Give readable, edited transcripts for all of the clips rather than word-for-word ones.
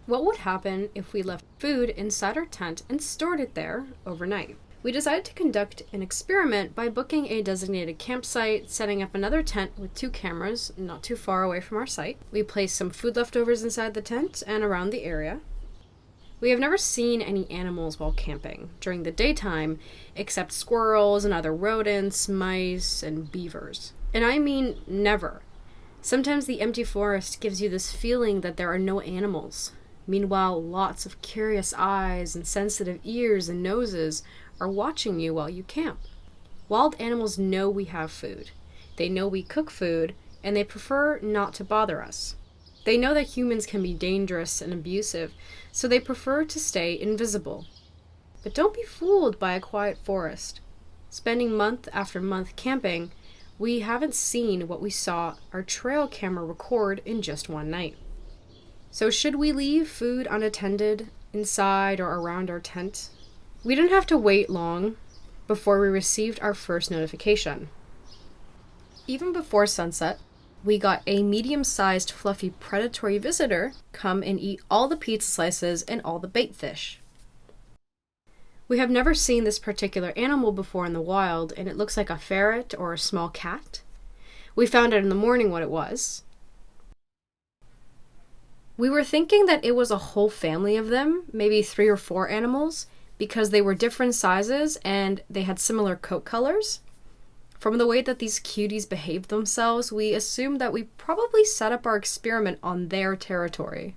What would happen if we left food inside our tent and stored it there overnight? We decided to conduct an experiment by booking a designated campsite, setting up another tent with 2 cameras not too far away from our site. We placed some food leftovers inside the tent and around the area. We have never seen any animals while camping during the daytime, except squirrels and other rodents, mice, and beavers. And I mean never. Sometimes the empty forest gives you this feeling that there are no animals. Meanwhile, lots of curious eyes and sensitive ears and noses are watching you while you camp. Wild animals know we have food. They know we cook food, and they prefer not to bother us. They know that humans can be dangerous and abusive, so they prefer to stay invisible. But don't be fooled by a quiet forest. Spending month after month camping, we haven't seen what we saw our trail camera record in just one night. So should we leave food unattended inside or around our tent? We didn't have to wait long before we received our first notification. Even before sunset, we got a medium-sized fluffy predatory visitor come and eat all the pizza slices and all the bait fish. We have never seen this particular animal before in the wild, and it looks like a ferret or a small cat. We found out in the morning what it was. We were thinking that it was a whole family of them, maybe 3 or 4 animals, because they were different sizes and they had similar coat colors. From the way that these cuties behaved themselves, we assumed that we probably set up our experiment on their territory.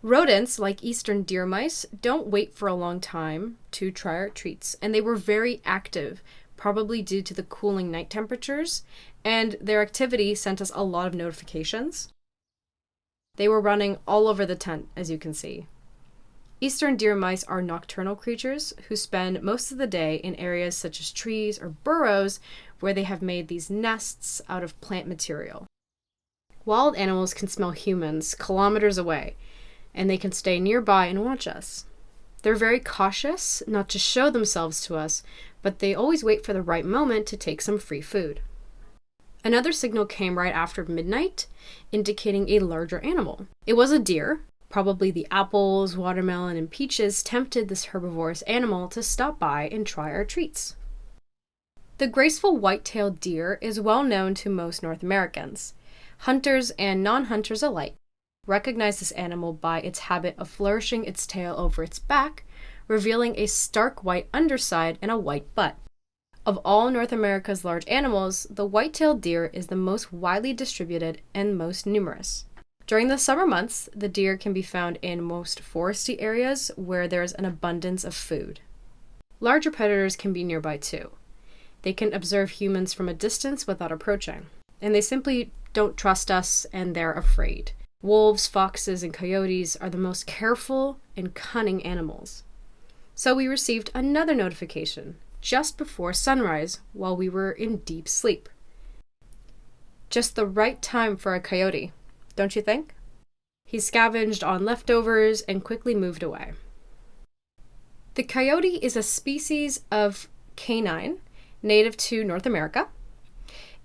Rodents, like eastern deer mice, don't wait for a long time to try our treats, and they were very active, probably due to the cooling night temperatures, and their activity sent us a lot of notifications. They were running all over the tent, as you can see. Eastern deer mice are nocturnal creatures who spend most of the day in areas such as trees or burrows where they have made these nests out of plant material. Wild animals can smell humans kilometers away, and they can stay nearby and watch us. They're very cautious not to show themselves to us, but they always wait for the right moment to take some free food. Another signal came right after midnight, indicating a larger animal. It was a deer. Probably the apples, watermelon, and peaches tempted this herbivorous animal to stop by and try our treats. The graceful white-tailed deer is well known to most North Americans. Hunters and non-hunters alike recognize this animal by its habit of flourishing its tail over its back, revealing a stark white underside and a white butt. Of all North America's large animals, the white-tailed deer is the most widely distributed and most numerous. During the summer months, the deer can be found in most foresty areas where there's an abundance of food. Larger predators can be nearby too. They can observe humans from a distance without approaching, and they simply don't trust us and they're afraid. Wolves, foxes, and coyotes are the most careful and cunning animals. So we received another notification just before sunrise while we were in deep sleep. Just the right time for a coyote, don't you think? He scavenged on leftovers and quickly moved away. The coyote is a species of canine native to North America.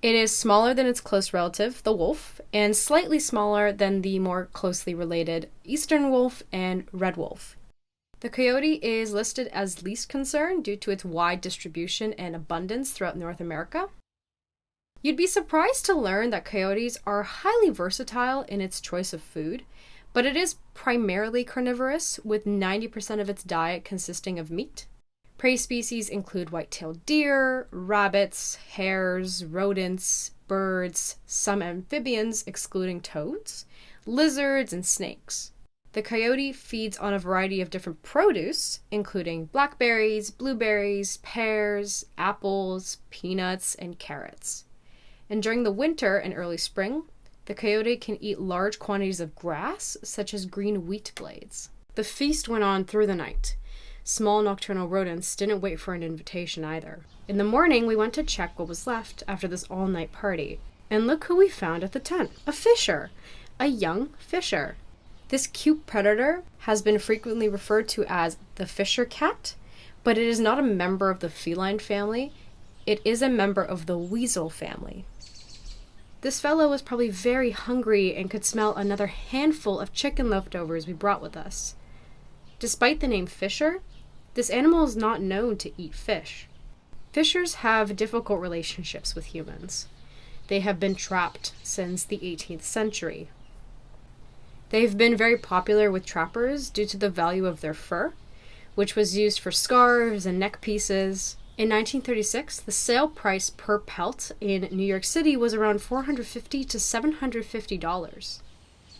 It is smaller than its close relative, the wolf, and slightly smaller than the more closely related eastern wolf and red wolf. The coyote is listed as least concern due to its wide distribution and abundance throughout North America. You'd be surprised to learn that coyotes are highly versatile in its choice of food, but it is primarily carnivorous, with 90% of its diet consisting of meat. Prey species include white-tailed deer, rabbits, hares, rodents, birds, some amphibians excluding toads, lizards, and snakes. The coyote feeds on a variety of different produce, including blackberries, blueberries, pears, apples, peanuts, and carrots. And during the winter and early spring, the coyote can eat large quantities of grass, such as green wheat blades. The feast went on through the night. Small nocturnal rodents didn't wait for an invitation either. In the morning, we went to check what was left after this all-night party. And look who we found at the tent. A fisher. A young fisher. This cute predator has been frequently referred to as the fisher cat, but it is not a member of the feline family. It is a member of the weasel family. This fellow was probably very hungry and could smell another handful of chicken leftovers we brought with us. Despite the name fisher, this animal is not known to eat fish. Fishers have difficult relationships with humans. They have been trapped since the 18th century. They've been very popular with trappers due to the value of their fur, which was used for scarves and neck pieces. In 1936, the sale price per pelt in New York City was around $450 to $750.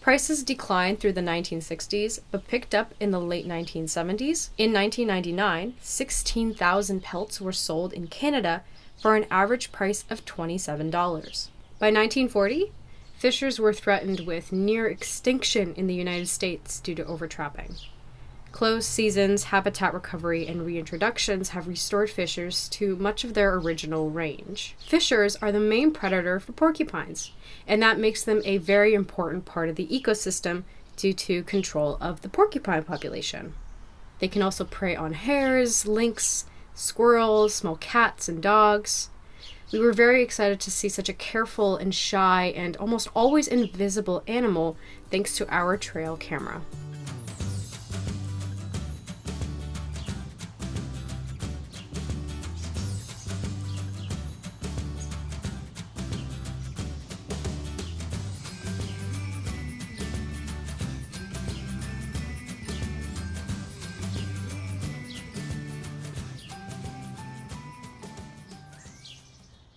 Prices declined through the 1960s, but picked up in the late 1970s. In 1999, 16,000 pelts were sold in Canada for an average price of $27. By 1940, fishers were threatened with near extinction in the United States due to overtrapping. Closed seasons, habitat recovery, and reintroductions have restored fishers to much of their original range. Fishers are the main predator for porcupines, and that makes them a very important part of the ecosystem due to control of the porcupine population. They can also prey on hares, lynx, squirrels, small cats, and dogs. We were very excited to see such a careful and shy and almost always invisible animal thanks to our trail camera.